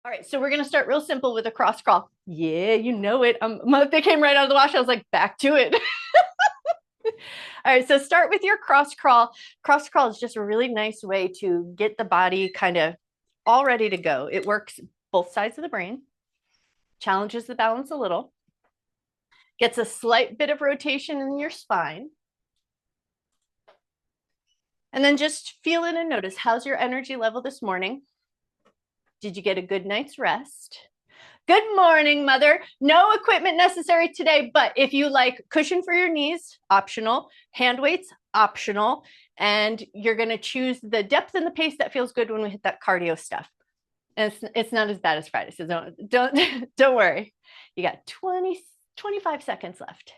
All right, so we're going to start real simple with a cross crawl. Yeah, you know it. They came right out of the wash. I was like, back to it. All right, so start with your cross crawl. Cross crawl is just a really nice way to get the body kind of all ready to go. It works both sides of the brain, challenges the balance a little, gets a slight bit of rotation in your spine. And then just feel it and notice, how's your energy level this morning? Did you get a good night's rest? Good morning, mother. No equipment necessary today, but if you like cushion for your knees, optional, hand weights, optional, and you're going to choose the depth and the pace that feels good when we hit that cardio stuff. And it's not as bad as Friday, so don't worry. You got 25 seconds left.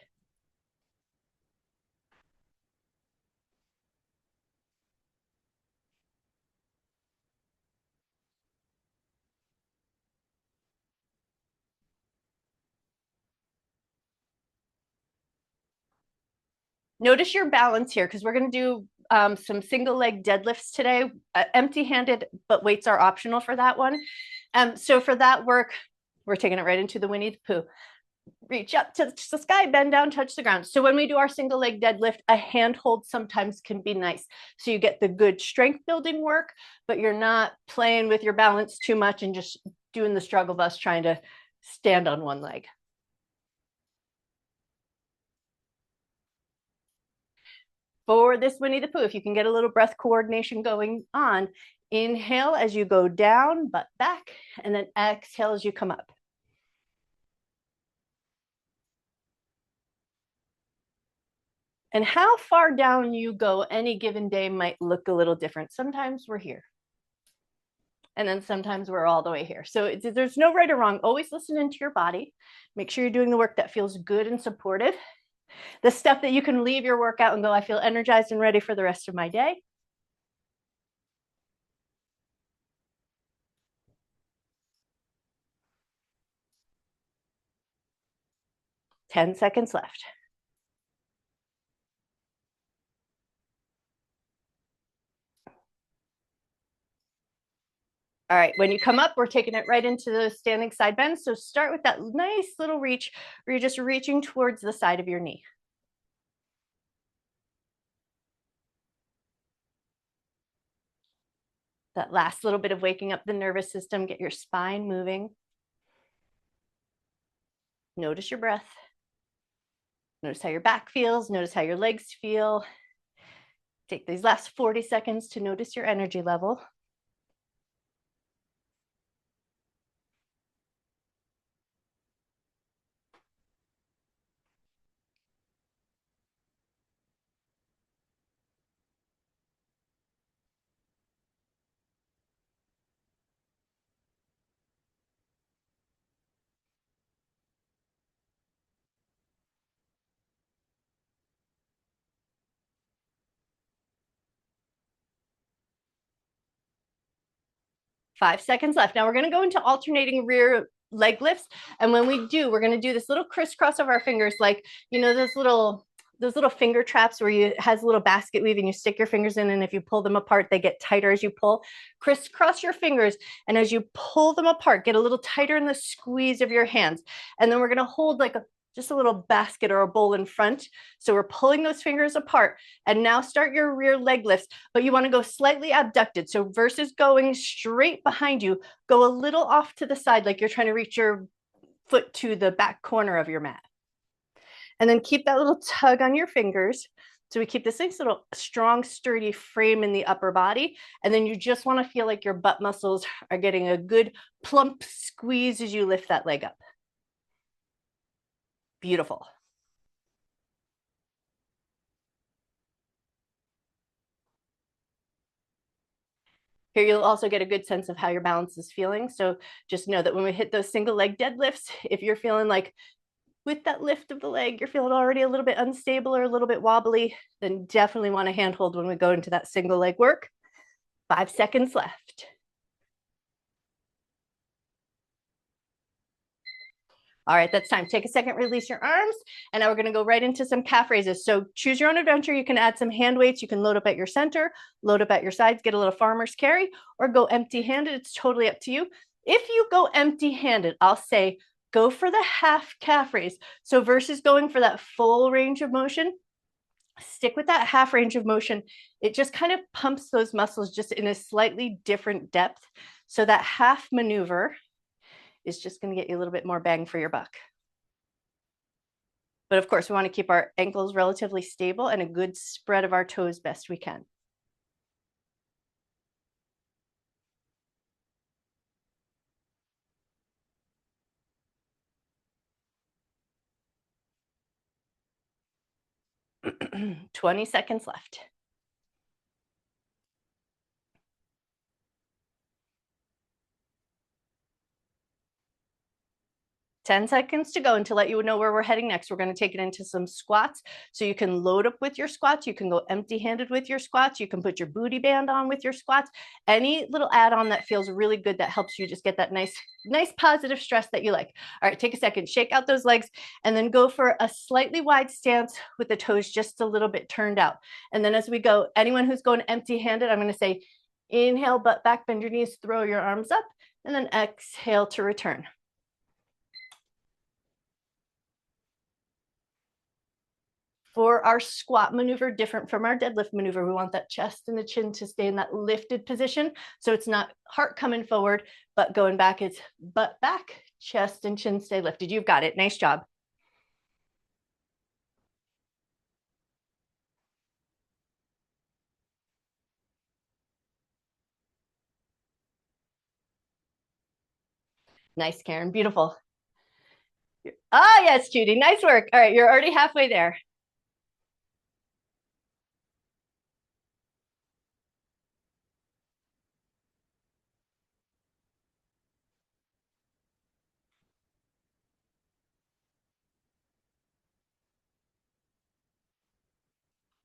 Notice your balance here because we're going to do some single leg deadlifts today, empty handed, but weights are optional for that one. So for that work, we're taking it right into the Winnie the Pooh. Reach up to the sky, bend down, touch the ground. So when we do our single leg deadlift, a handhold sometimes can be nice. So you get the good strength building work, but you're not playing with your balance too much and just doing the struggle bus trying to stand on one leg. For this Winnie the Pooh, if you can get a little breath coordination going on, inhale as you go down, butt back, and then exhale as you come up. And how far down you go any given day might look a little different. Sometimes we're here. And then sometimes we're all the way here. So there's no right or wrong. Always listen into your body. Make sure you're doing the work that feels good and supportive. The stuff that you can leave your workout and go, I feel energized and ready for the rest of my day. 10 seconds left. All right, when you come up, we're taking it right into the standing side bend. So start with that nice little reach where you're just reaching towards the side of your knee. That last little bit of waking up the nervous system, get your spine moving. Notice your breath. Notice how your back feels. Notice how your legs feel. Take these last 40 seconds to notice your energy level. Five seconds left. Now we're going to go into alternating rear leg lifts. And when we do, we're going to do this little crisscross of our fingers, like, you know, those little finger traps where you has a little basket weave and you stick your fingers in, and if you pull them apart, they get tighter as you pull. Crisscross your fingers, and as you pull them apart, get a little tighter in the squeeze of your hands. And then we're going to hold like just a little basket or a bowl in front. So we're pulling those fingers apart. And now start your rear leg lifts, but you want to go slightly abducted. So versus going straight behind you, go a little off to the side, like you're trying to reach your foot to the back corner of your mat. And then keep that little tug on your fingers. So we keep this nice little strong, sturdy frame in the upper body. And then you just want to feel like your butt muscles are getting a good plump squeeze as you lift that leg up. Beautiful. Here you'll also get a good sense of how your balance is feeling. So just know that when we hit those single leg deadlifts, if you're feeling like with that lift of the leg, you're feeling already a little bit unstable or a little bit wobbly, then definitely want a handhold when we go into that single leg work. 5 seconds left. All right, that's time. Take a second, release your arms, and now we're going to go right into some calf raises. So choose your own adventure. You can add some hand weights. You can load up at your center, load up at your sides, get a little farmer's carry, or go empty-handed. It's totally up to you. If you go empty-handed, I'll say go for the half calf raise. So versus going for that full range of motion, stick with that half range of motion. It just kind of pumps those muscles just in a slightly different depth. So that half maneuver is just going to get you a little bit more bang for your buck. But of course, we want to keep our ankles relatively stable and a good spread of our toes best we can. Twenty seconds left. 10 seconds to go. And to let you know where we're heading next, we're going to take it into some squats. So you can load up with your squats. You can go empty-handed with your squats. You can put your booty band on with your squats. Any little add-on that feels really good that helps you just get that nice positive stress that you like. All right, take a second, shake out those legs, and then go for a slightly wide stance with the toes just a little bit turned out. And then as we go, anyone who's going empty-handed, I'm going to say, inhale, butt back, bend your knees, throw your arms up, and then exhale to return. For our squat maneuver, different from our deadlift maneuver, we want that chest and the chin to stay in that lifted position. So it's not heart coming forward, but going back, it's butt back, chest and chin stay lifted. You've got it. Nice job. Nice, Karen. Beautiful. Ah, yes, Judy. Nice work. All right, you're already halfway there.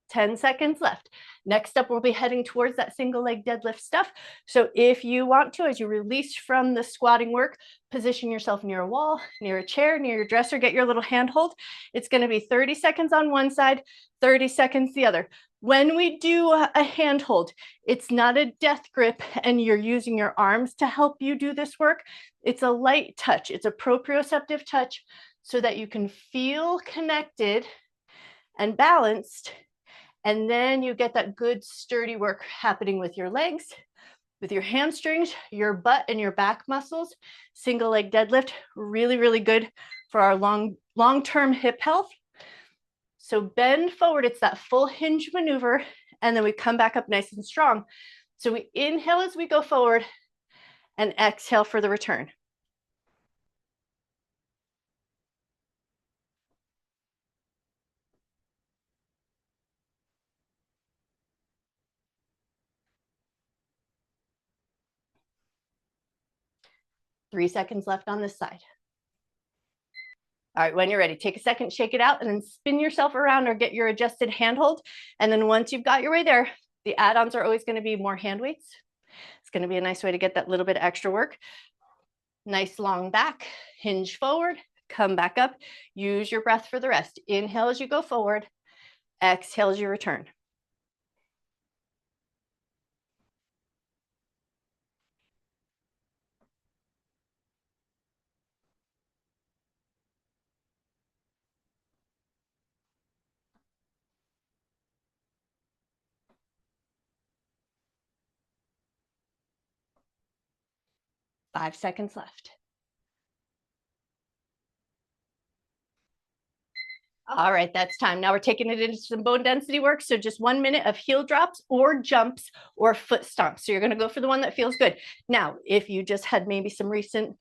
10 seconds left. Next up, we'll be heading towards that single leg deadlift stuff. So if you want to, as you release from the squatting work, position yourself near a wall, near a chair, near your dresser, get your little handhold. It's going to be 30 seconds on one side, 30 seconds the other. When we do a handhold, it's not a death grip and you're using your arms to help you do this work. It's a light touch. It's a proprioceptive touch so that you can feel connected and balanced. And then you get that good sturdy work happening with your legs, with your hamstrings, your butt and your back muscles. Single leg deadlift, really, really good for our long-term hip health. So bend forward, it's that full hinge maneuver, and then we come back up nice and strong. So we inhale as we go forward and exhale for the return. Three seconds left on this side. All right, when you're ready, take a second, shake it out, and then spin yourself around or get your adjusted handhold. And then once you've got your way there, the add-ons are always going to be more hand weights. It's going to be a nice way to get that little bit of extra work. Nice long back, hinge forward, come back up. Use your breath for the rest. Inhale as you go forward, exhale as you return. Five seconds left. All right, that's time. Now we're taking it into some bone density work. So just 1 minute of heel drops or jumps or foot stomps. So you're going to go for the one that feels good. Now, if you just had maybe some recent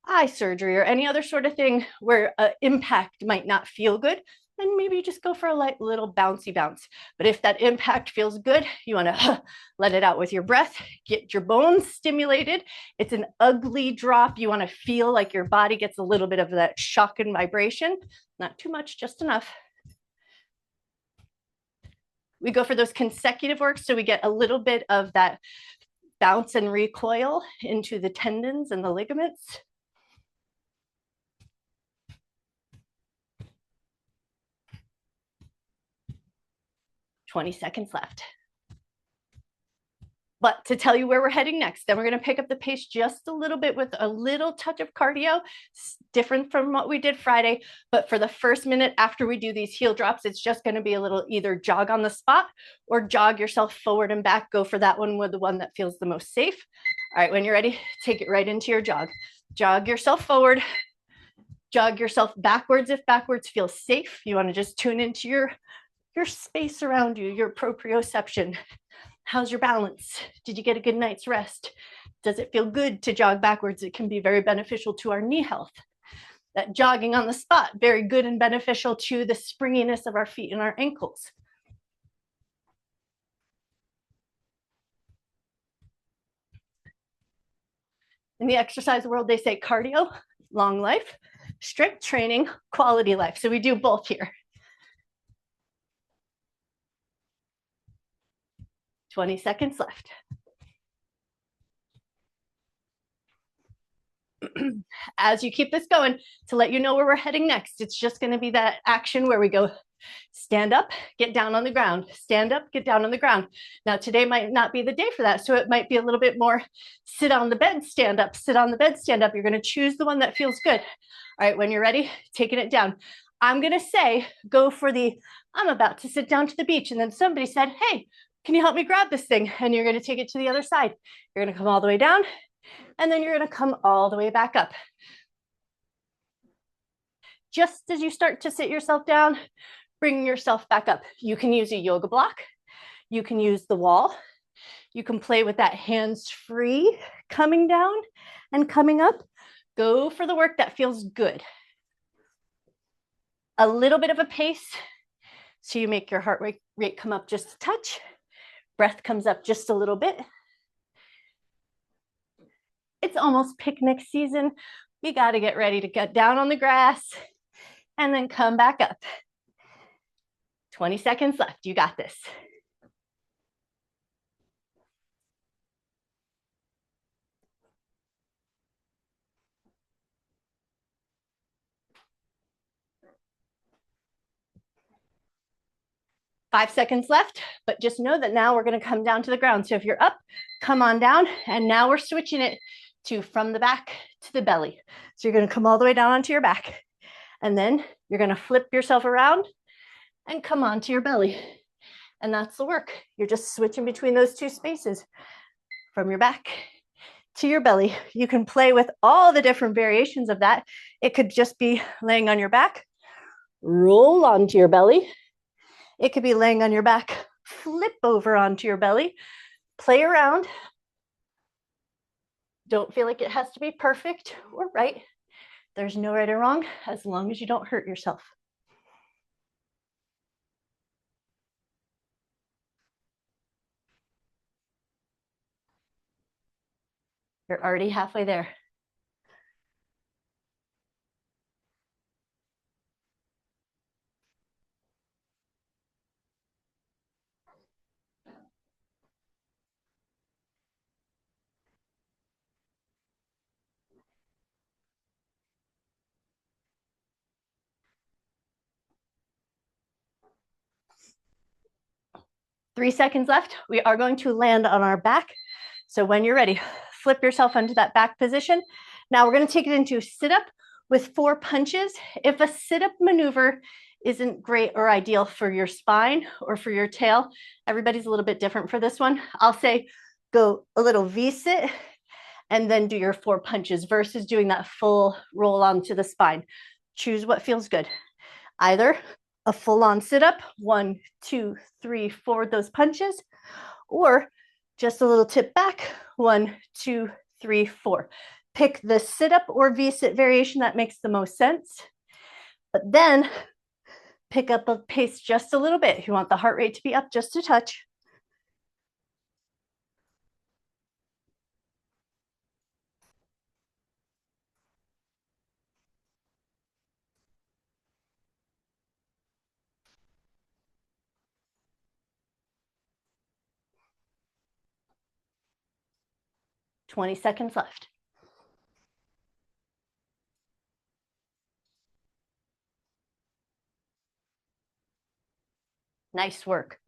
eye surgery or any other sort of thing where impact might not feel good, then maybe you just go for a light little bouncy bounce. But if that impact feels good, you want to let it out with your breath, get your bones stimulated. It's an ugly drop. You want to feel like your body gets a little bit of that shock and vibration. Not too much, just enough. We go for those consecutive works so we get a little bit of that bounce and recoil into the tendons and the ligaments. 20 seconds left. But to tell you where we're heading next, then we're going to pick up the pace just a little bit with a little touch of cardio, different from what we did Friday. But for the first minute after we do these heel drops, it's just going to be a little either jog on the spot or jog yourself forward and back. Go for that one with the one that feels the most safe. All right, when you're ready, take it right into your jog. Jog yourself forward, jog yourself backwards if backwards feels safe. You want to just tune into your space around you, your proprioception. How's your balance? Did you get a good night's rest? Does it feel good to jog backwards? It can be very beneficial to our knee health. That jogging on the spot, very good and beneficial to the springiness of our feet and our ankles. In the exercise world, they say cardio, long life, strength training, quality life. So we do both here. 20 seconds left. As you keep this going, to let you know where we're heading next, it's just going to be that action where we go stand up, get down on the ground, stand up, get down on the ground. Now, today might not be the day for that. So it might be a little bit more sit on the bed, stand up, sit on the bed, stand up. You're going to choose the one that feels good. All right, when you're ready, taking it down. I'm going to say, go for the, I'm about to sit down to the beach. And then somebody said, hey, can you help me grab this thing? And you're going to take it to the other side. You're going to come all the way down, and then you're going to come all the way back up. Just as you start to sit yourself down, bring yourself back up. You can use a yoga block. You can use the wall. You can play with that hands free, coming down and coming up. Go for the work that feels good. A little bit of a pace, so you make your heart rate come up just a touch. Breath comes up just a little bit. It's almost picnic season. You got to get ready to get down on the grass and then come back up. 20 seconds left. You got this. Five seconds left, but just know that now we're going to come down to the ground. So if you're up, come on down. And now we're switching it to from the back to the belly. So you're going to come all the way down onto your back. And then you're going to flip yourself around and come onto your belly. And that's the work. You're just switching between those two spaces from your back to your belly. You can play with all the different variations of that. It could just be laying on your back, roll onto your belly. It could be laying on your back, flip over onto your belly, play around. Don't feel like it has to be perfect or right. There's no right or wrong as long as you don't hurt yourself. You're already halfway there. Three seconds left. We are going to land on our back. So when you're ready, flip yourself into that back position. Now we're going to take it into sit up with 4 punches. If a sit up maneuver isn't great or ideal for your spine or for your tail, everybody's a little bit different for this one. I'll say go a little V sit and then do your 4 punches versus doing that full roll onto the spine. Choose what feels good. Either a full-on sit-up, 1, 2, 3, 4, those punches, or just a little tip back, 1, 2, 3, 4. Pick the sit-up or V-sit variation that makes the most sense, but then pick up a pace just a little bit. You want the heart rate to be up just a touch. Twenty seconds left. Nice work.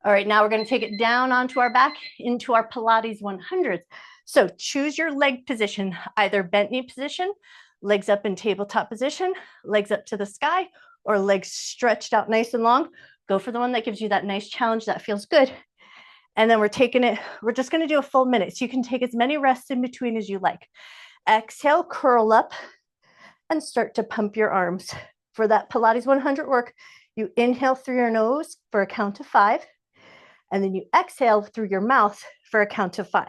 All right, now we're going to take it down onto our back into our Pilates 100s. So choose your leg position, either bent knee position, legs up in tabletop position, legs up to the sky, or legs stretched out nice and long. Go for the one that gives you that nice challenge that feels good. And then we're just going to do a full minute. So you can take as many rests in between as you like. Exhale, curl up, and start to pump your arms. For that Pilates 100 work, you inhale through your nose for a count of 5. And then you exhale through your mouth for a count of 5.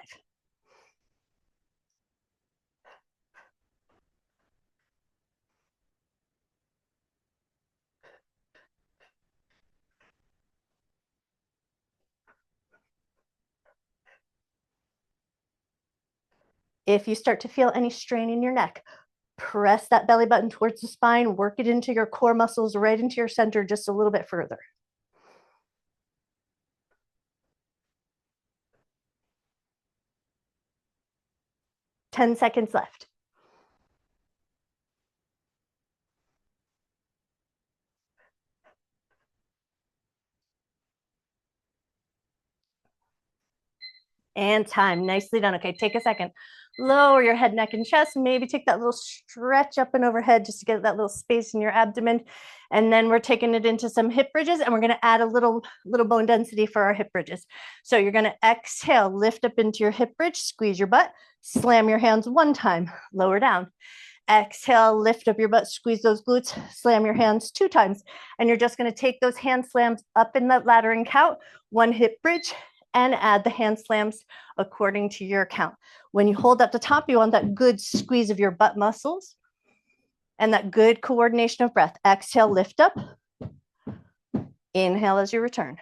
If you start to feel any strain in your neck, press that belly button towards the spine, work it into your core muscles, right into your center just a little bit further. 10 seconds left. And time. Nicely done. Okay, take a second. Lower your head, neck, and chest. Maybe take that little stretch up and overhead just to get that little space in your abdomen. And then we're taking it into some hip bridges, and we're going to add a little bone density for our hip bridges. So you're going to exhale, lift up into your hip bridge, squeeze your butt, slam your hands 1 time, lower down. Exhale, lift up your butt, squeeze those glutes, slam your hands 2 times. And you're just going to take those hand slams up in that ladder and count 1 hip bridge, and add the hand slams according to your count. When you hold up the top, you want that good squeeze of your butt muscles and that good coordination of breath. Exhale, lift up. Inhale as you return.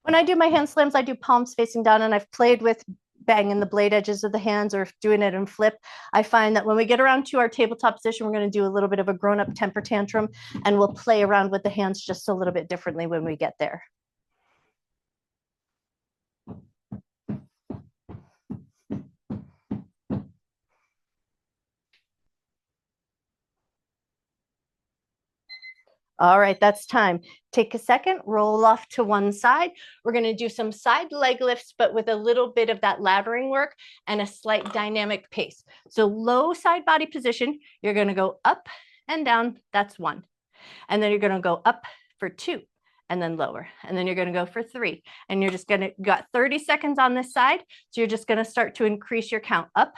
When I do my hand slams, I do palms facing down, and I've played with banging the blade edges of the hands or doing it in flip. I find that when we get around to our tabletop position, we're going to do a little bit of a grown-up temper tantrum, and we'll play around with the hands just a little bit differently when we get there. All right, that's time. Take a second, roll off to one side. We're going to do some side leg lifts, but with a little bit of that laddering work and a slight dynamic pace. So low side body position, you're going to go up and down. That's 1. And then you're going to go up for 2 and then lower. And then you're going to go for 3. And you're just going to got 30 seconds on this side. So you're just going to start to increase your count up.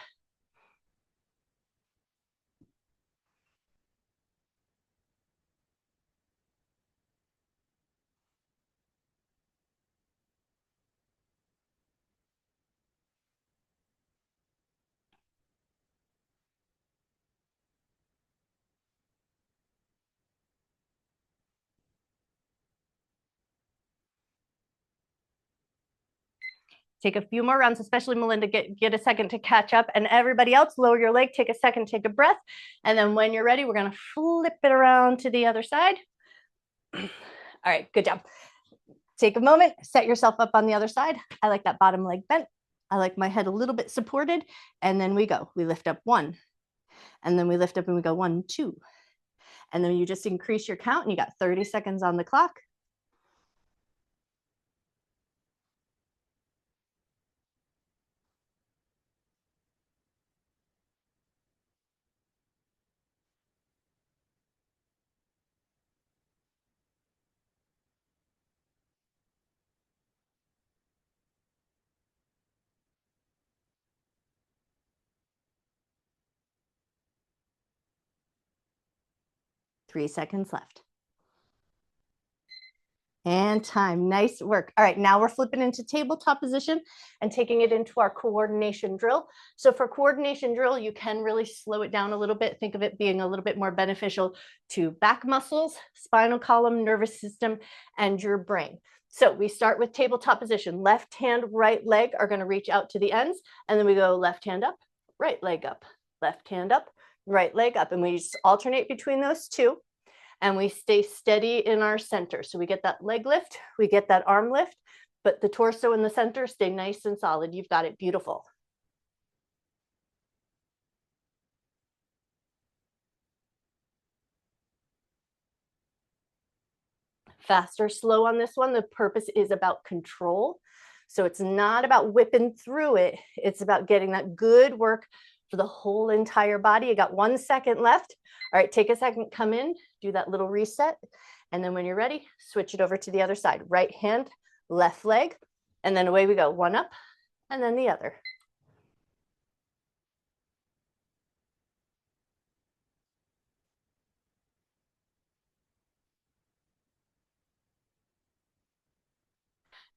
Take a few more rounds, especially Melinda, get a second to catch up. And everybody else, lower your leg, take a second, take a breath. And then when you're ready, we're going to flip it around to the other side. All right, good job. Take a moment, set yourself up on the other side. I like that bottom leg bent. I like my head a little bit supported. And then we go. We lift up 1. And then we lift up and we go 1, 2. And then you just increase your count, and you got 30 seconds on the clock. Three seconds left. And time. Nice work. All right, now we're flipping into tabletop position and taking it into our coordination drill. So for coordination drill, you can really slow it down a little bit. Think of it being a little bit more beneficial to back muscles, spinal column, nervous system, and your brain. So we start with tabletop position. Left hand, right leg are going to reach out to the ends, and then we go left hand up, right leg up, left hand up, right leg up, and we just alternate between those 2. and we stay steady in our center. So we get that leg lift, we get that arm lift, but the torso in the center stay nice and solid. You've got it. Beautiful. Fast or slow on this one. The purpose is about control. So it's not about whipping through it. It's about getting that good work for the whole entire body. You got 1 second left. All right, take a second, come in, do that little reset. And then when you're ready, switch it over to the other side. Right hand, left leg, and then away we go. One up and then the other.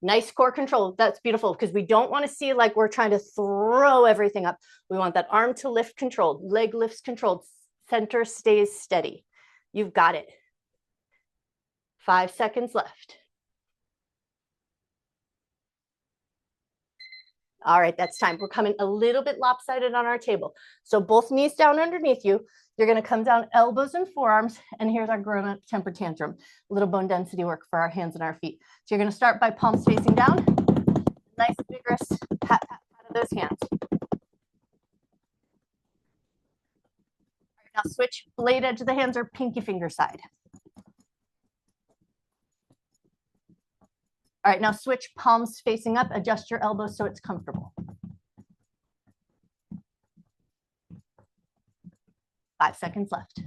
Nice core control. That's beautiful because we don't want to see like we're trying to throw everything up. We want that arm to lift controlled, leg lifts controlled, center stays steady. You've got it. 5 seconds left. All right, that's time. We're coming a little bit lopsided on our table. So both knees down underneath you. You're going to come down elbows and forearms. And here's our grown-up temper tantrum. A little bone density work for our hands and our feet. So you're going to start by palms facing down. Nice, vigorous pat, pat, pat of those hands. All right, now switch blade edge of the hands or pinky finger side. All right, now switch palms facing up. Adjust your elbows so it's comfortable. 5 seconds left.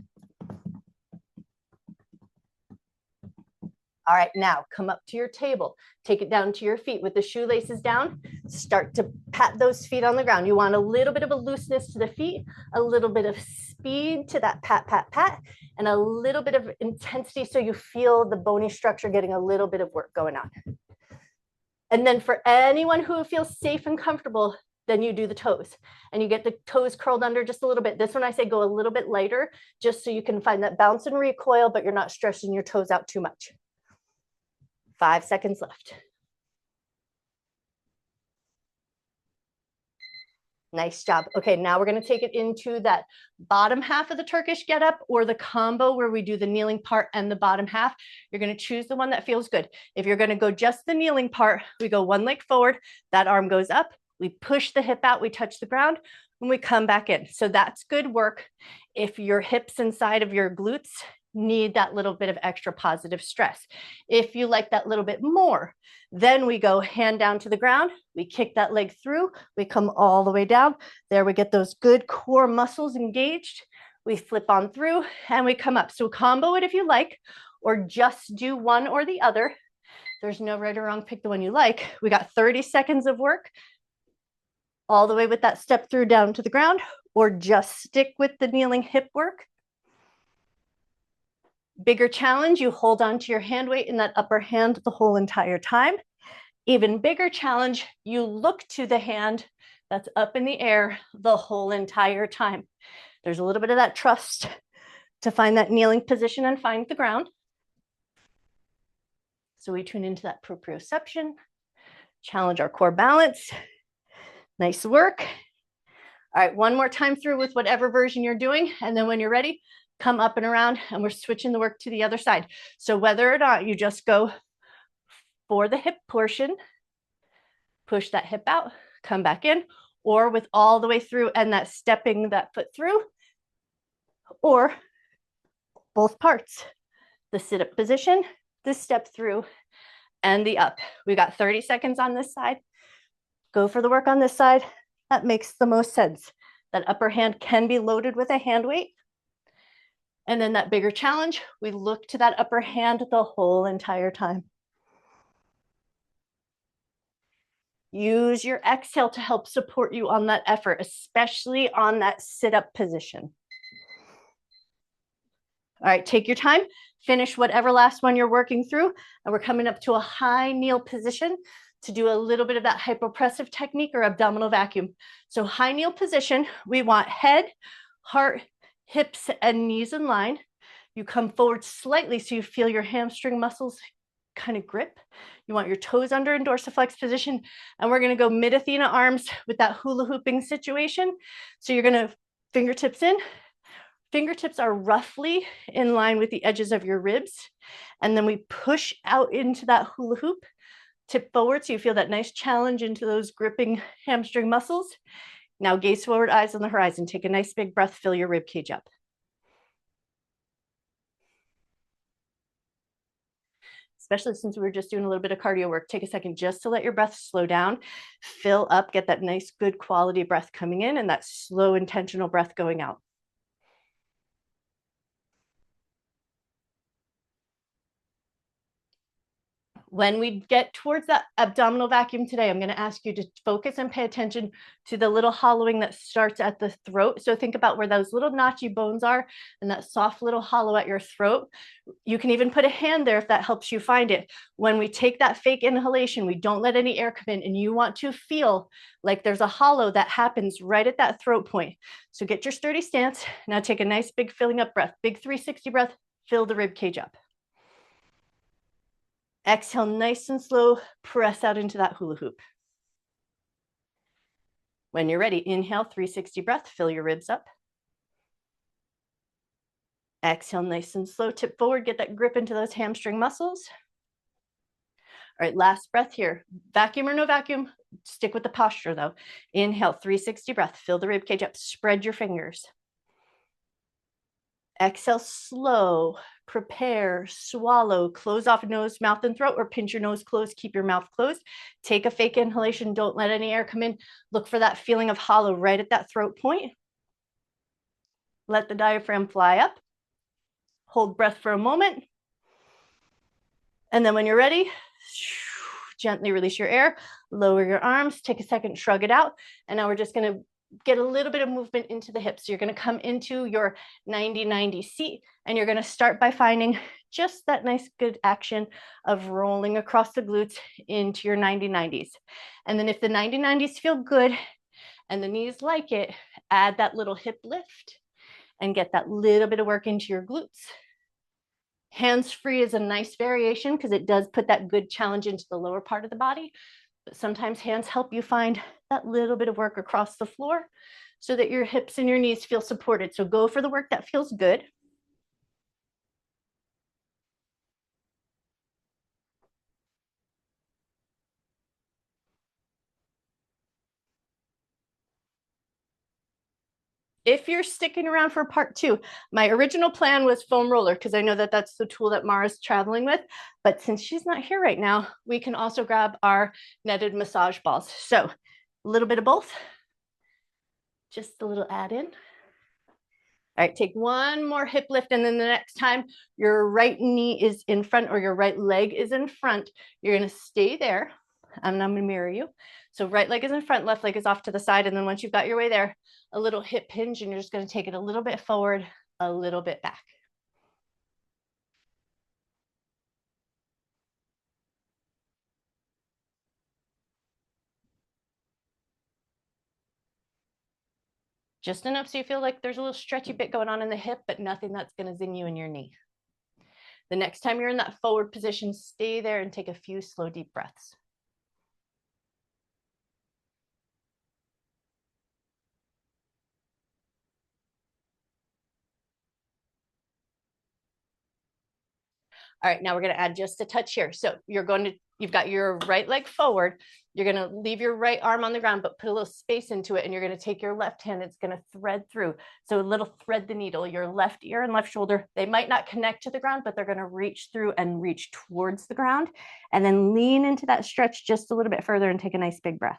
All right, now come up to your table. Take it down to your feet with the shoelaces down. Start to pat those feet on the ground. You want a little bit of a looseness to the feet, a little bit of speed to that pat, pat, pat, and a little bit of intensity so you feel the bony structure getting a little bit of work going on. And then for anyone who feels safe and comfortable, then you do the toes and you get the toes curled under just a little bit. This one I say go a little bit lighter just so you can find that bounce and recoil, but you're not stretching your toes out too much. 5 seconds left. Nice job. Okay, now we're going to take it into that bottom half of the Turkish get up or the combo where we do the kneeling part and the bottom half. You're going to choose the one that feels good. If you're going to go just the kneeling part, we go one leg forward, that arm goes up, we push the hip out, we touch the ground, and we come back in. So that's good work. If your hips inside of your glutes need that little bit of extra positive stress. If you like that little bit more, then we go hand down to the ground, we kick that leg through, we come all the way down. There we get those good core muscles engaged. We flip on through and we come up. So combo it if you like, or just do one or the other. There's no right or wrong, pick the one you like. We got 30 seconds of work all the way with that step through down to the ground, or just stick with the kneeling hip work. Bigger challenge, you hold on to your hand weight in that upper hand the whole entire time. Even bigger challenge, you look to the hand that's up in the air the whole entire time. There's a little bit of that trust to find that kneeling position and find the ground. So we tune into that proprioception, challenge our core balance. Nice work. All right, one more time through with whatever version you're doing. And then when you're ready, come up and around and we're switching the work to the other side. So whether or not you just go for the hip portion, push that hip out, come back in, or with all the way through and that stepping that foot through, or both parts, the sit-up position, the step through, and the up. We got 30 seconds on this side. Go for the work on this side. That makes the most sense. That upper hand can be loaded with a hand weight. And then that bigger challenge, we look to that upper hand the whole entire time. Use your exhale to help support you on that effort, especially on that sit-up position. All right, take your time, finish whatever last one you're working through, and we're coming up to a high kneel position to do a little bit of that hypopressive technique or abdominal vacuum. So high kneel position, we want head, heart, hips, and knees in line. You come forward slightly so you feel your hamstring muscles kind of grip. You want your toes under in dorsiflex position, and we're going to go mid Athena arms with that hula hooping situation. So you're going to fingertips in, fingertips are roughly in line with the edges of your ribs. And then we push out into that hula hoop, tip forward so you feel that nice challenge into those gripping hamstring muscles. Now gaze forward, eyes on the horizon. Take a nice big breath, fill your rib cage up. Especially since we were just doing a little bit of cardio work, take a second just to let your breath slow down, fill up, get that nice, good quality breath coming in and that slow, intentional breath going out. When we get towards that abdominal vacuum today, I'm going to ask you to focus and pay attention to the little hollowing that starts at the throat. So think about where those little notchy bones are and that soft little hollow at your throat. You can even put a hand there if that helps you find it. When we take that fake inhalation, we don't let any air come in, and you want to feel like there's a hollow that happens right at that throat point. So get your sturdy stance. Now take a nice big filling up breath, big 360 breath, fill the rib cage up. Exhale, nice and slow, press out into that hula hoop. When you're ready, inhale, 360 breath, fill your ribs up. Exhale, nice and slow, tip forward, get that grip into those hamstring muscles. All right, last breath here. Vacuum or no vacuum, stick with the posture though. Inhale, 360 breath, fill the rib cage up, spread your fingers. Exhale, slow, prepare, swallow, close off nose, mouth, and throat, or pinch your nose closed, keep your mouth closed. Take a fake inhalation, don't let any air come in. Look for that feeling of hollow right at that throat point. Let the diaphragm fly up. Hold breath for a moment. And then when you're ready, gently release your air, lower your arms, take a second, shrug it out. And now we're just gonna get a little bit of movement into the hips. So you're going to come into your 90-90 seat, and you're going to start by finding just that nice good action of rolling across the glutes into your 90-90s. And then if the 90-90s feel good and the knees like it, add that little hip lift and get that little bit of work into your glutes. Hands free is a nice variation because it does put that good challenge into the lower part of the body. But sometimes hands help you find that little bit of work across the floor so that your hips and your knees feel supported. So go for the work that feels good. If you're sticking around for part two, my original plan was foam roller because I know that that's the tool that Mara's traveling with. But since she's not here right now, we can also grab our netted massage balls. So a little bit of both, just a little add in. All right, take one more hip lift, and then the next time your right knee is in front or your right leg is in front, you're gonna stay there, and I'm gonna mirror you. So right leg is in front, left leg is off to the side, and then once you've got your way there, a little hip hinge, and you're just gonna take it a little bit forward, a little bit back. Just enough so you feel like there's a little stretchy bit going on in the hip, but nothing that's gonna zing you in your knee. The next time you're in that forward position, stay there and take a few slow, deep breaths. All right, now we're going to add just a touch here. So you've got your right leg forward. You're going to leave your right arm on the ground, but put a little space into it. And you're going to take your left hand. It's going to thread through. So a little thread the needle, your left ear and left shoulder. They might not connect to the ground, but they're going to reach through and reach towards the ground. And then lean into that stretch just a little bit further and take a nice big breath.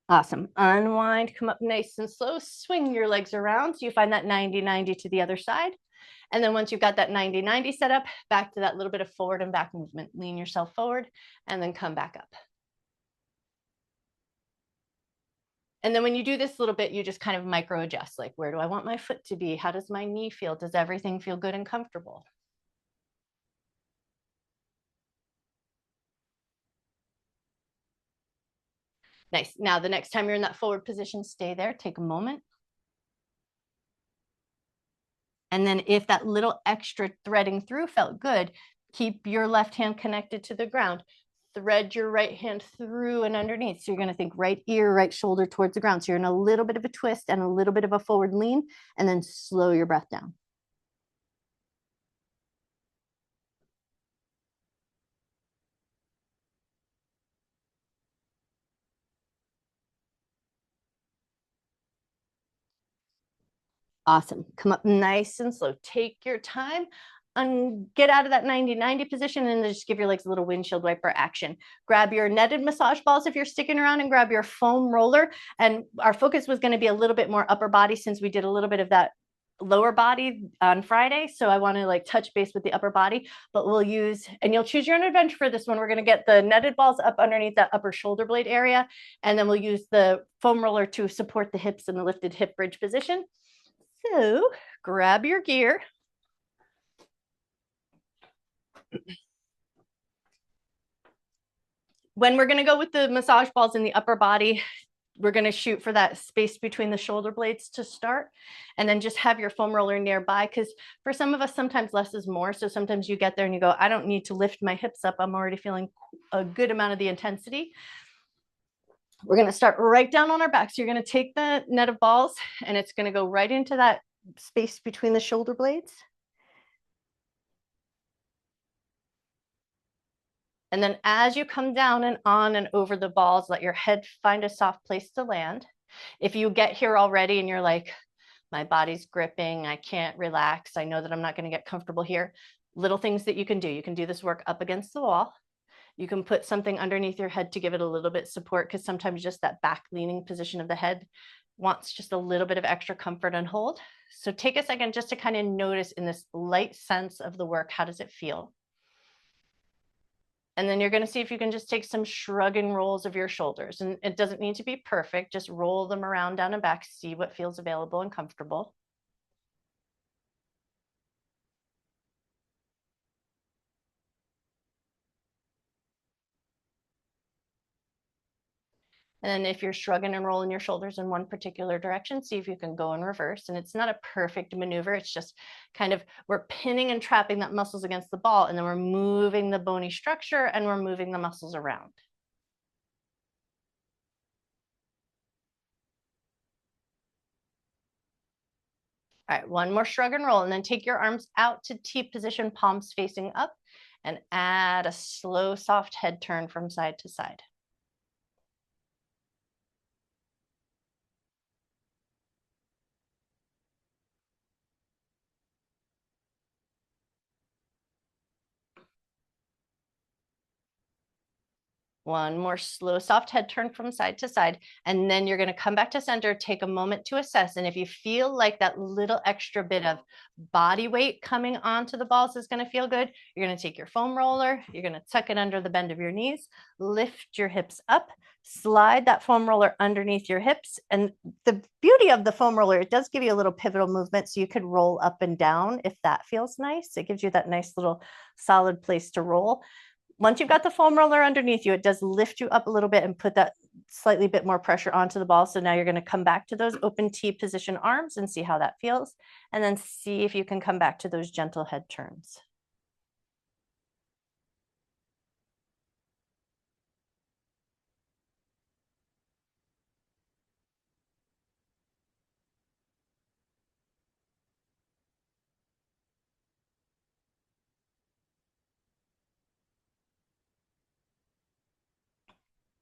Awesome. Unwind, come up nice and slow, swing your legs around so you find that 90-90 to the other side. And then once you've got that 90-90 set up, back to that little bit of forward and back movement. Lean yourself forward and then come back up. And then when you do this little bit, you just kind of micro adjust, like where do I want my foot to be? How does my knee feel? Does everything feel good and comfortable? Nice. Now, the next time you're in that forward position, stay there, take a moment. And then if that little extra threading through felt good, Keep your left hand connected to the ground. Thread your right hand through and underneath. So you're going to think right ear, right shoulder towards the ground. So you're in a little bit of a twist and a little bit of a forward lean, and then slow your breath down. Awesome. Come up nice and slow. Take your time and get out of that 90-90 position and just give your legs a little windshield wiper action. Grab your netted massage balls if you're sticking around, and grab your foam roller. And our focus was going to be a little bit more upper body since we did a little bit of that lower body on Friday. So I want to like touch base with the upper body, but we'll use, and you'll choose your own adventure for this one. We're going to get the netted balls up underneath that upper shoulder blade area. And then we'll use the foam roller to support the hips in the lifted hip bridge position. So grab your gear. When we're going to go with the massage balls in the upper body, we're going to shoot for that space between the shoulder blades to start, and then just have your foam roller nearby, because for some of us, sometimes less is more. So sometimes you get there and you go, I don't need to lift my hips up. I'm already feeling a good amount of the intensity. We're going to start right down on our back. So you're going to take the net of balls and it's going to go right into that space between the shoulder blades. And then as you come down and on and over the balls, let your head find a soft place to land. If you get here already and you're like, my body's gripping, I can't relax, I know that I'm not going to get comfortable here, little things that you can do. You can do this work up against the wall. You can put something underneath your head to give it a little bit support, because sometimes just that back leaning position of the head wants just a little bit of extra comfort and hold. So take a second just to kind of notice in this light sense of the work, how does it feel? And then you're going to see if you can just take some shrug and rolls of your shoulders. And it doesn't need to be perfect. Just roll them around down and back, see what feels available and comfortable. And then if you're shrugging and rolling your shoulders in one particular direction, see if you can go in reverse. And it's not a perfect maneuver. It's just kind of, we're pinning and trapping that muscles against the ball, and then we're moving the bony structure and we're moving the muscles around. All right, one more shrug and roll, and then take your arms out to T position, palms facing up, and add a slow, soft head turn from side to side. One more slow, soft head turn from side to side. And then you're going to come back to center, take a moment to assess. And if you feel like that little extra bit of body weight coming onto the balls is going to feel good, you're going to take your foam roller, you're going to tuck it under the bend of your knees, lift your hips up, slide that foam roller underneath your hips. And the beauty of the foam roller, it does give you a little pivotal movement. So you could roll up and down if that feels nice. It gives you that nice little solid place to roll. Once you've got the foam roller underneath you, it does lift you up a little bit and put that slightly bit more pressure onto the ball. So now you're going to come back to those open T position arms and see how that feels. And then see if you can come back to those gentle head turns.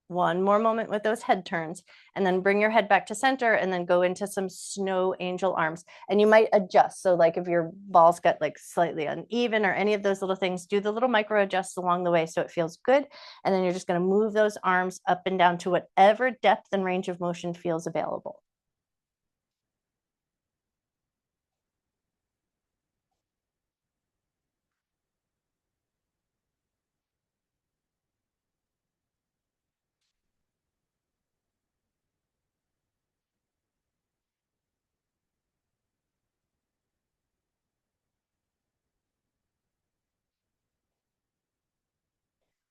One more moment with those head turns, and then bring your head back to center, and then go into some snow angel arms. And you might adjust. So like if your balls get like slightly uneven or any of those little things, do the little micro adjusts along the way so it feels good. And then you're just going to move those arms up and down to whatever depth and range of motion feels available.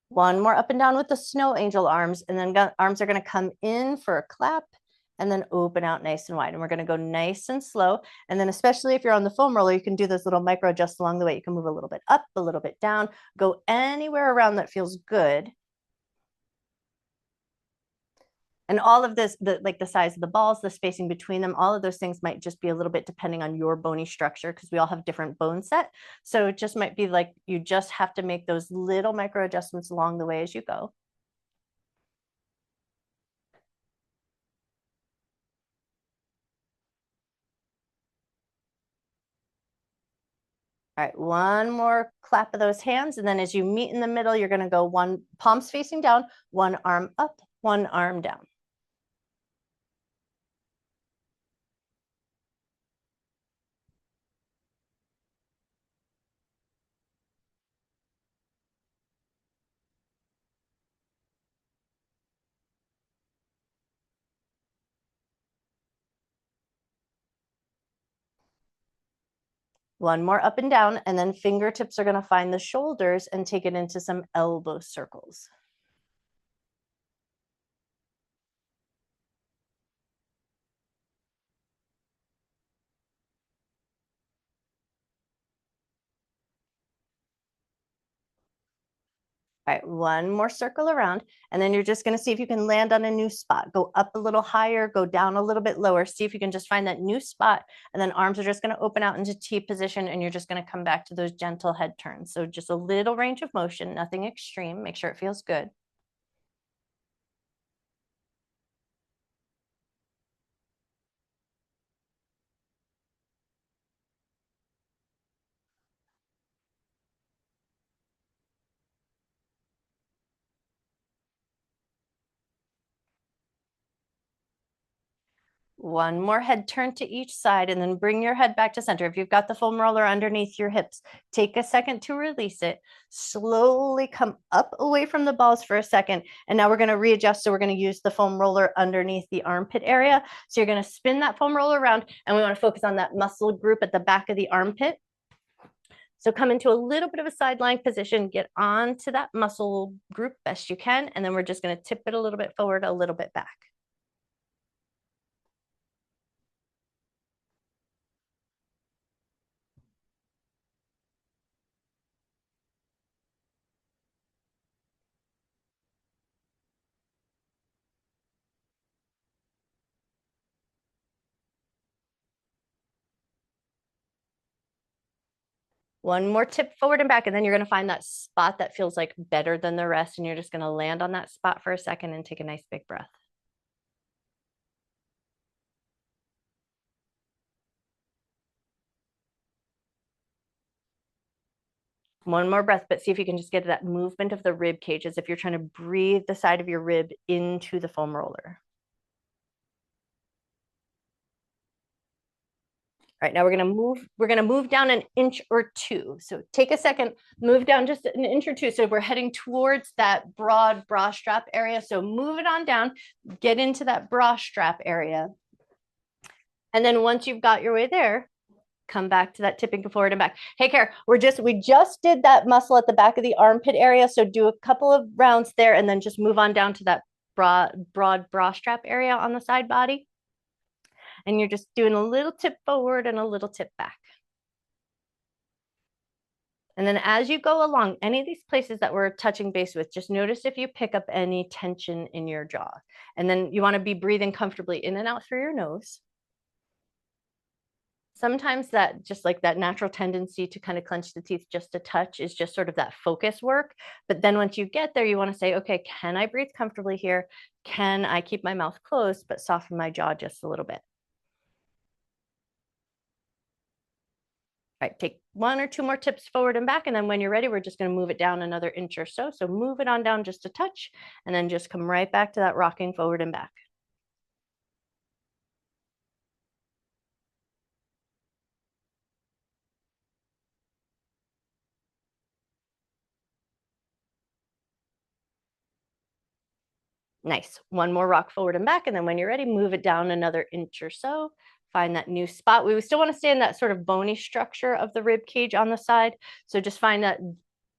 One more up and down with the snow angel arms, and then arms are going to come in for a clap and then open out nice and wide. And we're going to go nice and slow. And then especially if you're on the foam roller, you can do those little micro adjusts along the way. You can move a little bit up, a little bit down, go anywhere around that feels good. And all of this, like the size of the balls, the spacing between them, all of those things might just be a little bit depending on your bony structure, because we all have different bone set. So it just might be like you just have to make those little micro adjustments along the way as you go. All right, one more clap of those hands. And then as you meet in the middle, you're gonna go one palms facing down, one arm up, one arm down. One more up and down, and then fingertips are gonna find the shoulders and take it into some elbow circles. All right, one more circle around, and then you're just gonna see if you can land on a new spot. Go up a little higher, go down a little bit lower. See if you can just find that new spot, and then arms are just gonna open out into T position, and you're just gonna come back to those gentle head turns. So just a little range of motion, nothing extreme. Make sure it feels good. One more head turn to each side, and then bring your head back to center. If you've got the foam roller underneath your hips, take a second to release it. Slowly come up away from the balls for a second. And now we're going to readjust. So we're going to use the foam roller underneath the armpit area. So you're going to spin that foam roller around, and we want to focus on that muscle group at the back of the armpit. So come into a little bit of a side lying position, get onto that muscle group best you can. And then we're just going to tip it a little bit forward, a little bit back. One more tip forward and back, and then you're going to find that spot that feels like better than the rest, and you're just going to land on that spot for a second and take a nice big breath. One more breath, but see if you can just get that movement of the rib cage as if you're trying to breathe the side of your rib into the foam roller. All right, now we're gonna move down an inch or two. So take a second, move down just an inch or two. So we're heading towards that broad bra strap area. So move it on down, get into that bra strap area. And then once you've got your way there, come back to that tipping forward and back. Hey, Kara, we just did that muscle at the back of the armpit area. So do a couple of rounds there and then just move on down to that broad bra strap area on the side body. And you're just doing a little tip forward and a little tip back. And then as you go along, any of these places that we're touching base with, just notice if you pick up any tension in your jaw. And then you want to be breathing comfortably in and out through your nose. Sometimes that just like that natural tendency to kind of clench the teeth just a touch is just sort of that focus work. But then once you get there, you want to say, okay, can I breathe comfortably here? Can I keep my mouth closed, but soften my jaw just a little bit? All right, take one or two more tips forward and back. And then when you're ready, we're just going to move it down another inch or so. So move it on down just a touch, and then just come right back to that rocking forward and back. Nice. One more rock forward and back. And then when you're ready, move it down another inch or so. Find that new spot. We still want to stay in that sort of bony structure of the rib cage on the side. So just find that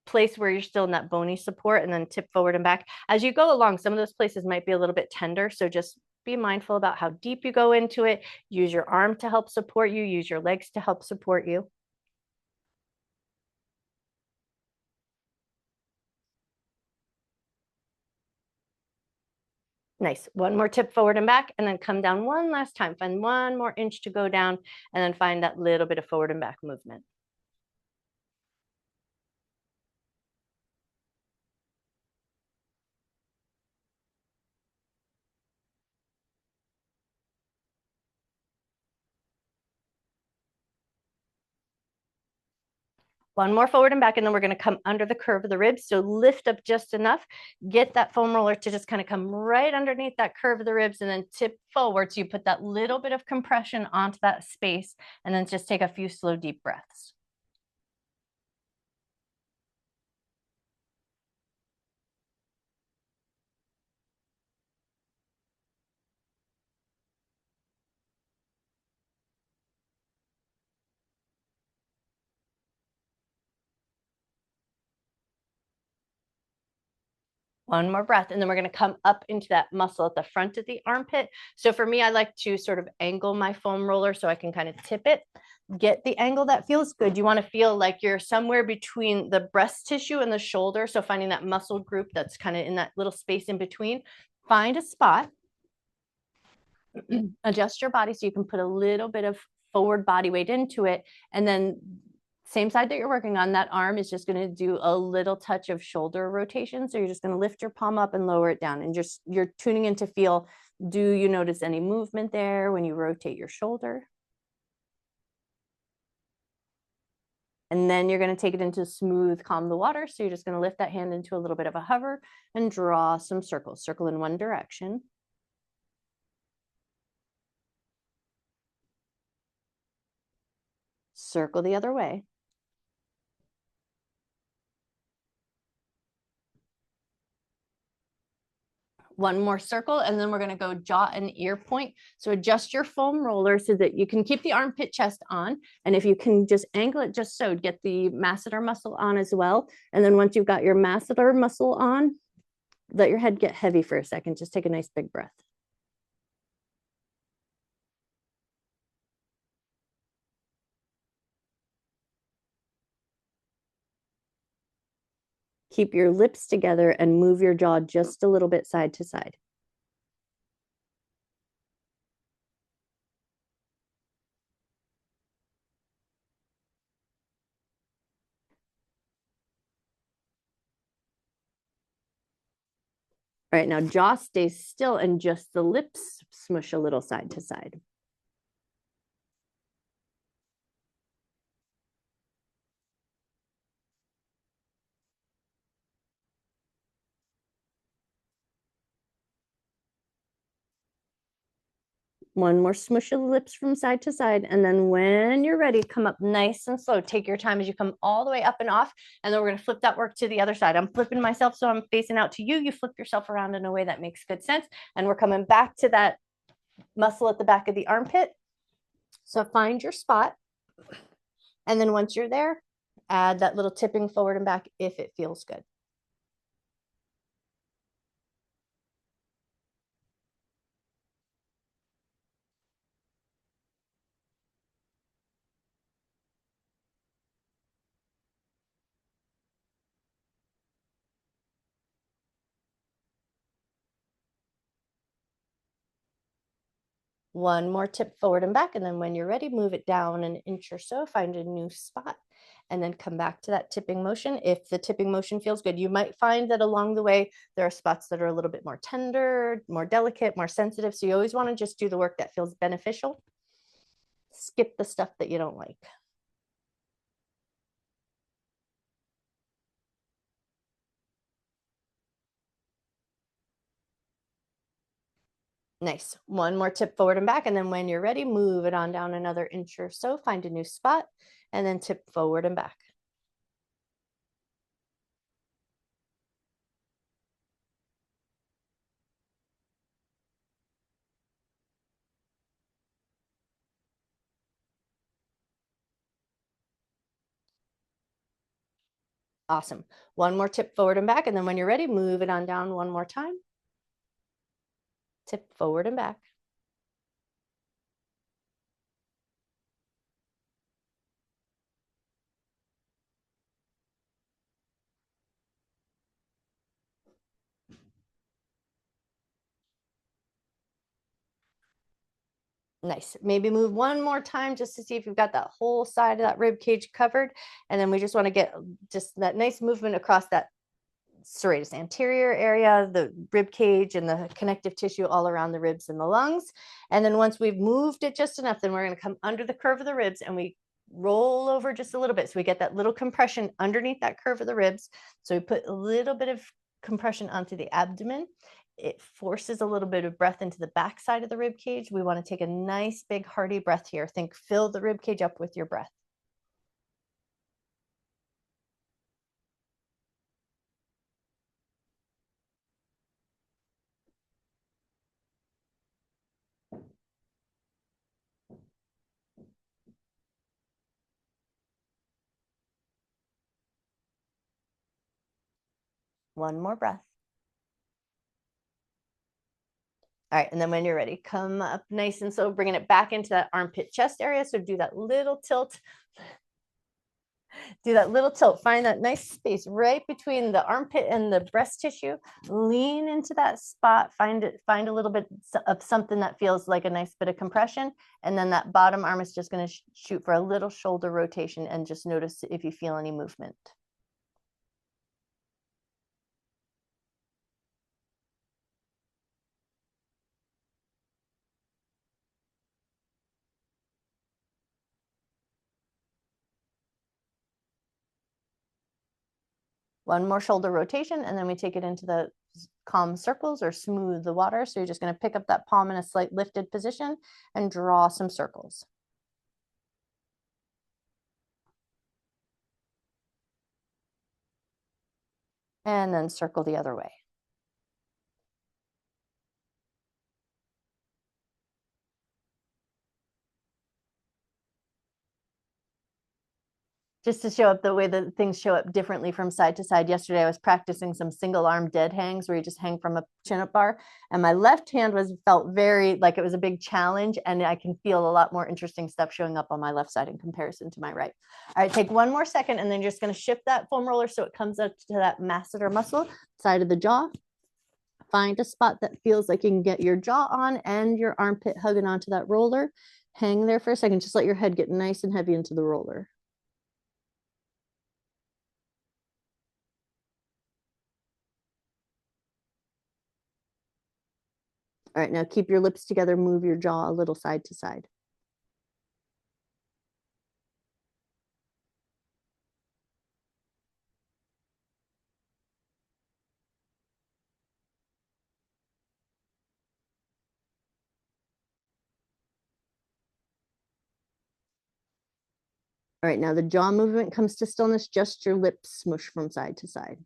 place where you're still in that bony support and then tip forward and back. As you go along, some of those places might be a little bit tender. So just be mindful about how deep you go into it. Use your arm to help support you, use your legs to help support you. Nice. One more tip forward and back, and then come down one last time. Find one more inch to go down, and then find that little bit of forward and back movement. One more forward and back, and then we're going to come under the curve of the ribs. So lift up just enough, get that foam roller to just kind of come right underneath that curve of the ribs, and then tip forward. So you put that little bit of compression onto that space, and then just take a few slow, deep breaths. One more breath, and then we're going to come up into that muscle at the front of the armpit. So for me, I like to sort of angle my foam roller so I can kind of tip it. Get the angle that feels good. You want to feel like you're somewhere between the breast tissue and the shoulder. So finding that muscle group that's kind of in that little space in between. Find a spot. Adjust your body so you can put a little bit of forward body weight into it. And then same side that you're working on, that arm is just going to do a little touch of shoulder rotation. So you're just going to lift your palm up and lower it down, and just you're tuning in to feel, do you notice any movement there when you rotate your shoulder? And then you're going to take it into smooth, calm the water. So you're just going to lift that hand into a little bit of a hover and draw some circles. Circle in one direction. Circle the other way. One more circle, and then we're going to go jaw and ear point. So adjust your foam roller so that you can keep the armpit chest on. And if you can just angle it just so, get the masseter muscle on as well. And then once you've got your masseter muscle on, let your head get heavy for a second. Just take a nice big breath. Keep your lips together and move your jaw just a little bit side to side. All right, now jaw stays still and just the lips smush a little side to side. One more smush of the lips from side to side. And then when you're ready, come up nice and slow. Take your time as you come all the way up and off. And then we're going to flip that work to the other side. I'm flipping myself, so I'm facing out to you. You flip yourself around in a way that makes good sense. And we're coming back to that muscle at the back of the armpit. So find your spot. And then once you're there, add that little tipping forward and back if it feels good. One more tip forward and back. And then when you're ready, move it down an inch or so, find a new spot, and then come back to that tipping motion. If the tipping motion feels good, you might find that along the way, there are spots that are a little bit more tender, more delicate, more sensitive. So you always want to just do the work that feels beneficial. Skip the stuff that you don't like. Nice. One more tip forward and back. And then when you're ready, move it on down another inch or so, find a new spot, and then tip forward and back. Awesome. One more tip forward and back. And then when you're ready, move it on down one more time. Tip forward and back. Nice. Maybe move one more time just to see if you've got that whole side of that rib cage covered. And then we just want to get just that nice movement across that serratus anterior area, the rib cage and the connective tissue all around the ribs and the lungs. And then once we've moved it just enough, then we're going to come under the curve of the ribs and we roll over just a little bit. So we get that little compression underneath that curve of the ribs. So we put a little bit of compression onto the abdomen. It forces a little bit of breath into the back side of the rib cage. We want to take a nice big hearty breath here. Think fill the rib cage up with your breath. One more breath. All right, and then when you're ready, come up nice and slow, bringing it back into that armpit chest area. So do that little tilt. Do that little tilt. Find that nice space right between the armpit and the breast tissue. Lean into that spot. Find a little bit of something that feels like a nice bit of compression. And then that bottom arm is just going to shoot for a little shoulder rotation and just notice if you feel any movement. One more shoulder rotation, and then we take it into the calm circles or smooth the water. So you're just going to pick up that palm in a slight lifted position and draw some circles. And then circle the other way. Just to show up the way that things show up differently from side to side. Yesterday, I was practicing some single arm dead hangs where you just hang from a chin up bar. And my left hand felt very like it was a big challenge. And I can feel a lot more interesting stuff showing up on my left side in comparison to my right. All right, take one more second and then you're just going to shift that foam roller so it comes up to that masseter muscle side of the jaw. Find a spot that feels like you can get your jaw on and your armpit hugging onto that roller. Hang there for a second. Just let your head get nice and heavy into the roller. All right, now keep your lips together, move your jaw a little side to side. All right, now the jaw movement comes to stillness, just your lips smush from side to side.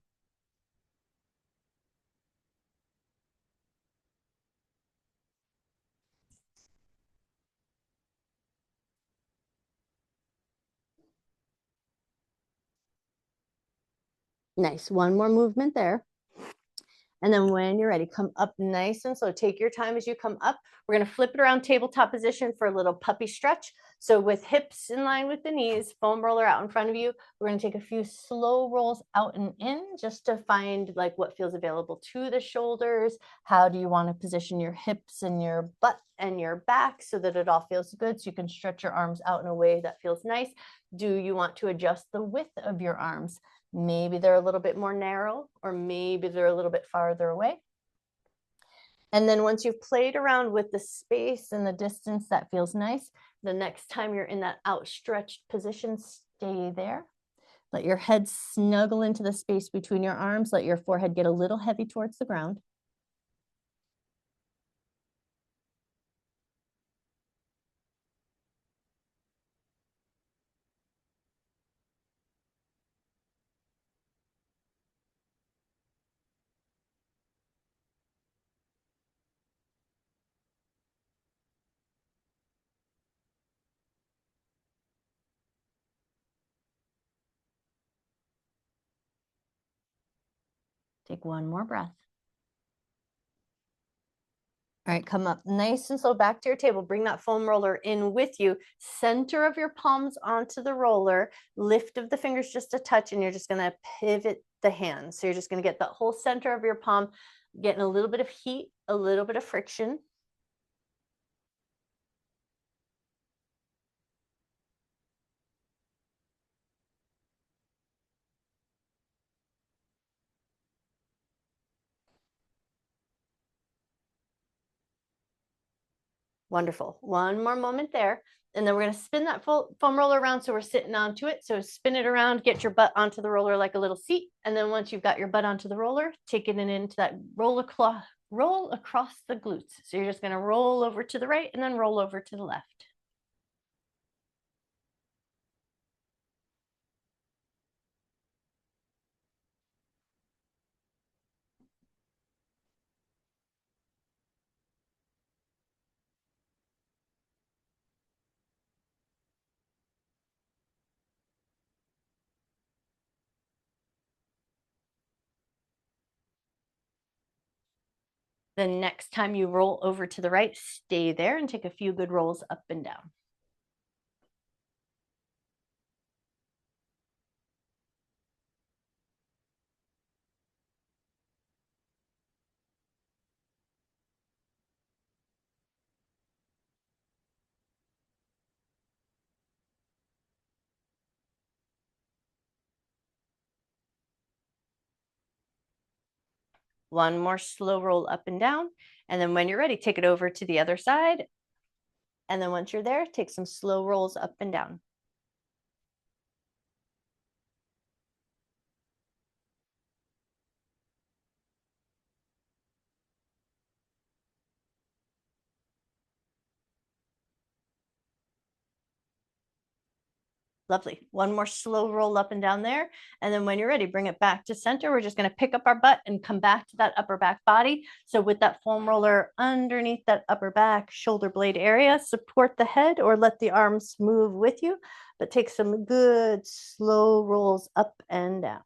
Nice, one more movement there. And then when you're ready, come up nice and slow. Take your time as you come up. We're going to flip it around tabletop position for a little puppy stretch. So with hips in line with the knees, foam roller out in front of you, we're going to take a few slow rolls out and in just to find like what feels available to the shoulders. How do you want to position your hips and your butt and your back so that it all feels good? So you can stretch your arms out in a way that feels nice. Do you want to adjust the width of your arms? Maybe they're a little bit more narrow, or maybe they're a little bit farther away. And then once you've played around with the space and the distance, that feels nice. The next time you're in that outstretched position, stay there. Let your head snuggle into the space between your arms. Let your forehead get a little heavy towards the ground. Take one more breath. All right, come up nice and slow back to your table. Bring that foam roller in with you. Center of your palms onto the roller. Lift of the fingers just a touch, and you're just going to pivot the hands. So you're just going to get the whole center of your palm, getting a little bit of heat, a little bit of friction. Wonderful. One more moment there. And then we're going to spin that foam roller around so we're sitting onto it. So spin it around, get your butt onto the roller like a little seat. And then once you've got your butt onto the roller, take it into that roll across the glutes. So you're just going to roll over to the right and then roll over to the left. The next time you roll over to the right, stay there and take a few good rolls up and down. One more slow roll up and down. And then when you're ready, take it over to the other side. And then once you're there, take some slow rolls up and down. Lovely. One more slow roll up and down there. And then when you're ready, bring it back to center. We're just going to pick up our butt and come back to that upper back body. So with that foam roller underneath that upper back shoulder blade area, support the head or let the arms move with you, but take some good slow rolls up and down.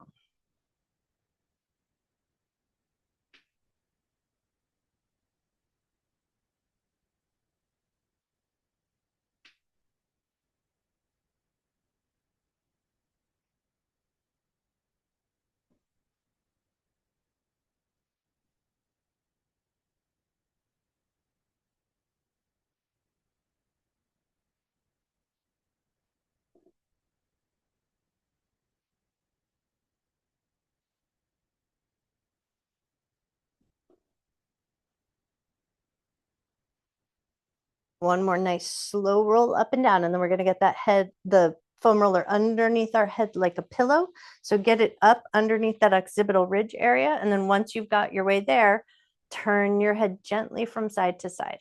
One more nice slow roll up and down. And then we're going to get that head, the foam roller underneath our head like a pillow. So get it up underneath that occipital ridge area. And then once you've got your way there, turn your head gently from side to side.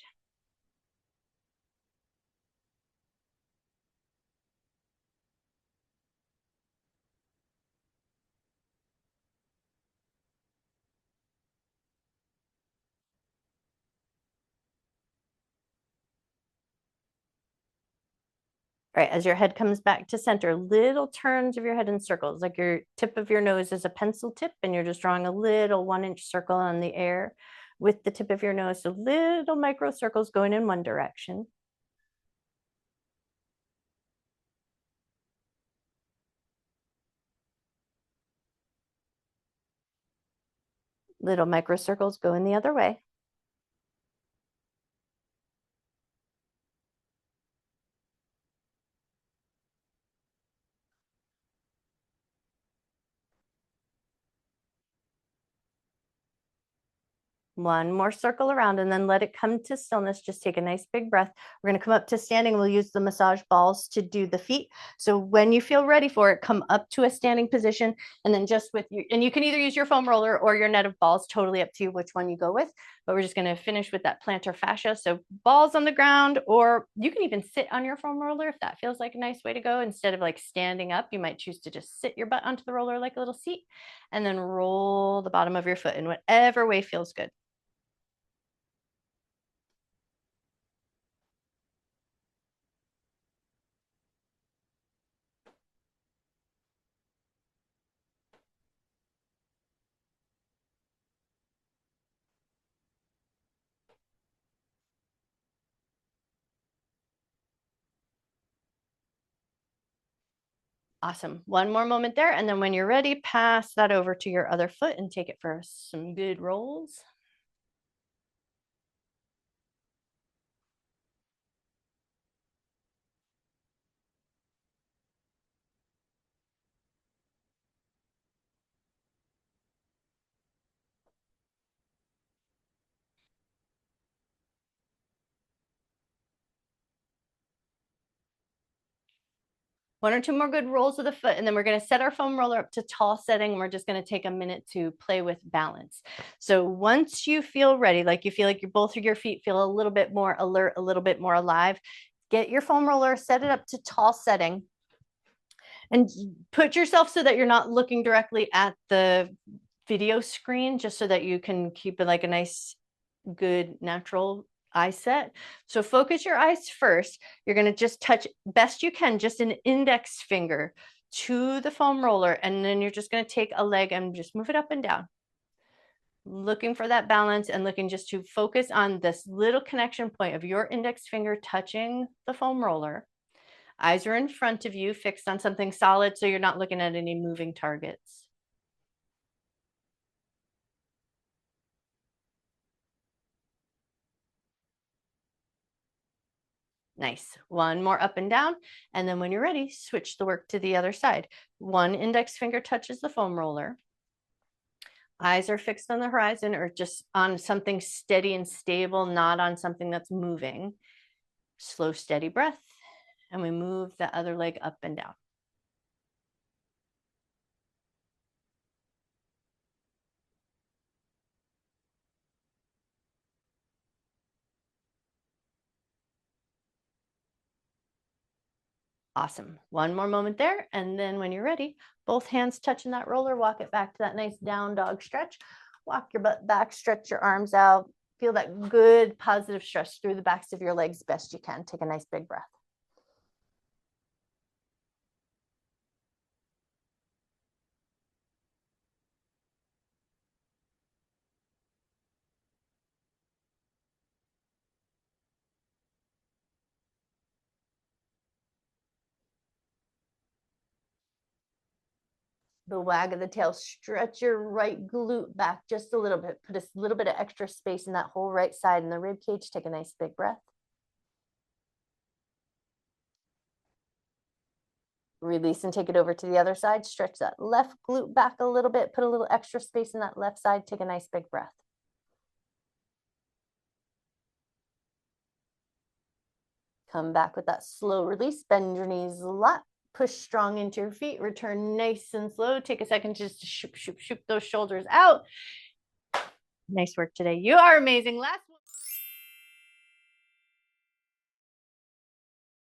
Right, as your head comes back to center, little turns of your head in circles, like your tip of your nose is a pencil tip, and you're just drawing a little 1-inch circle on the air with the tip of your nose. So little micro circles going in one direction. Little micro circles going the other way. One more circle around and then let it come to stillness. Just take a nice big breath. We're going to come up to standing. We'll use the massage balls to do the feet. So when you feel ready for it, come up to a standing position and then just with you, and you can either use your foam roller or your net of balls, totally up to you which one you go with. But we're just going to finish with that plantar fascia. So balls on the ground, or you can even sit on your foam roller if that feels like a nice way to go. Instead of like standing up, you might choose to just sit your butt onto the roller like a little seat and then roll the bottom of your foot in whatever way feels good. Awesome. One more moment there. And then when you're ready, pass that over to your other foot and take it for some good rolls. One or two more good rolls of the foot, and then we're going to set our foam roller up to tall setting. We're just going to take a minute to play with balance. So once you feel ready, like you feel like both of your feet feel a little bit more alert, a little bit more alive, get your foam roller, set it up to tall setting, and put yourself so that you're not looking directly at the video screen, just so that you can keep it like a nice, good, natural eye set. So focus your eyes first. You're going to just touch best you can, just an index finger to the foam roller. And then you're just going to take a leg and just move it up and down. Looking for that balance and looking just to focus on this little connection point of your index finger touching the foam roller. Eyes are in front of you, fixed on something solid, so you're not looking at any moving targets. Nice. One more up and down. And then when you're ready, switch the work to the other side. One index finger touches the foam roller. Eyes are fixed on the horizon or just on something steady and stable, not on something that's moving. Slow, steady breath. And we move the other leg up and down. Awesome. One more moment there. And then when you're ready, both hands touching that roller, walk it back to that nice down dog stretch. Walk your butt back, stretch your arms out. Feel that good positive stretch through the backs of your legs best you can. Take a nice big breath. The wag of the tail, stretch your right glute back just a little bit. Put a little bit of extra space in that whole right side in the rib cage. Take a nice big breath. Release and take it over to the other side. Stretch that left glute back a little bit. Put a little extra space in that left side. Take a nice big breath. Come back with that slow release. Bend your knees a lot. Push strong into your feet. Return nice and slow. Take a second just to shoop those shoulders out. Nice work today. You are amazing. Last